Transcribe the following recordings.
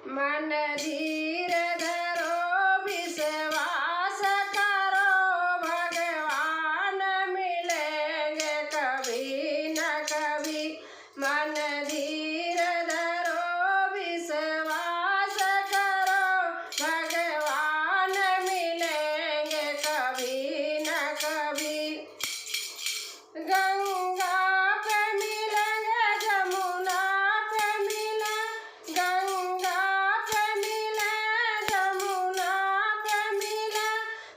मन धीर धरो विश्वास करो, भगवान मिलेंगे कभी न कभी। मन धीर धरो विश्वास करो, भगवान मिलेंगे कभी न कभी। गंगा पे मिलेंगे, जमुना पे मिले, गंगा पे मिले, जमुना पे मिले,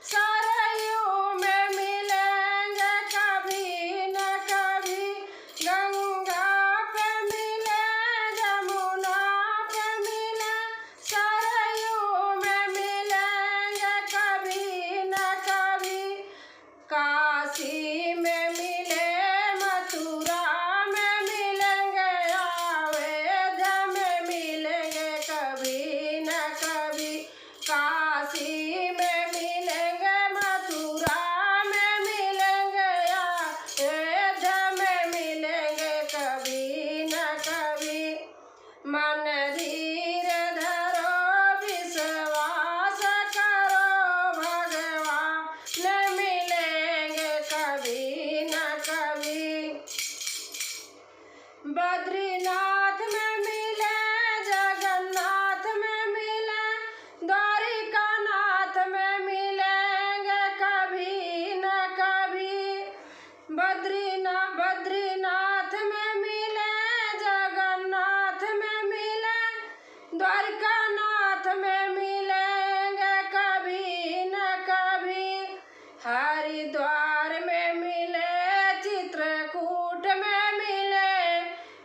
सरयू में मिलेंगे कभी न कभी। गंगा पे मिले, जमुना पे मिले, सरयू में मिलेंगे कभी न कभी। काशी में मिले, मथुरा में मिलेंगे, अयोध्या में मिलेंगे कभी न कभी। काशी में मिलेंगे, मथुरा में मिलेंगे, अयोध्या में मिलेंगे कभी न कभी। मन धीर धरो विश्वास करो, भगवान मिलेंगे कभी न कभी। बद्रीनाथ में मिले, जगन्नाथ में मिले, द्वारिकानाथ में मिलेंगे कभी न कभी। बद्रीनाथ में मिले, जगन्नाथ में मिले, द्वारिकानाथ में मिलेंगे कभी न कभी। हरिद्वार में मिले, चित्रकूट में मिले,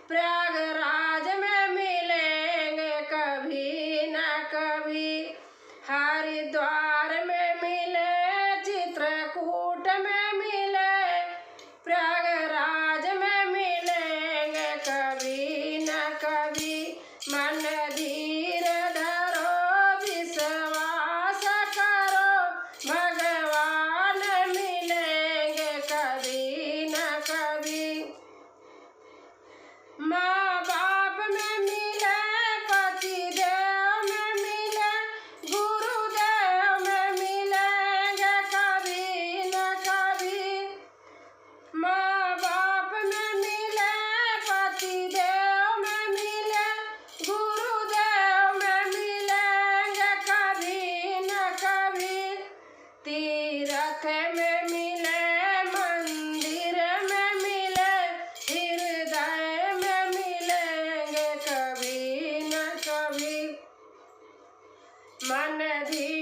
प्रयागराज में मिलेंगे कभी न कभी। हरिद्वार में मिले, चित्रकूट में मिले, प्रयागराज में मिलेंगे कभी न कभी। मन धीर धरो विश्वास करो, भगवान मिलेंगे कभी न कभी। माँ बाप में मिले, पति देव में मिले, गुरुदेव में मिलेंगे कभी न कभी। माँ बाप में मिले, पति देव में मिले, गुरुदेव में मिलेंगे कभी न कभी। तीर्थ में मिले, मंदिर में मिले, हृदय में मिलेंगे कभी न कभी। मन धीर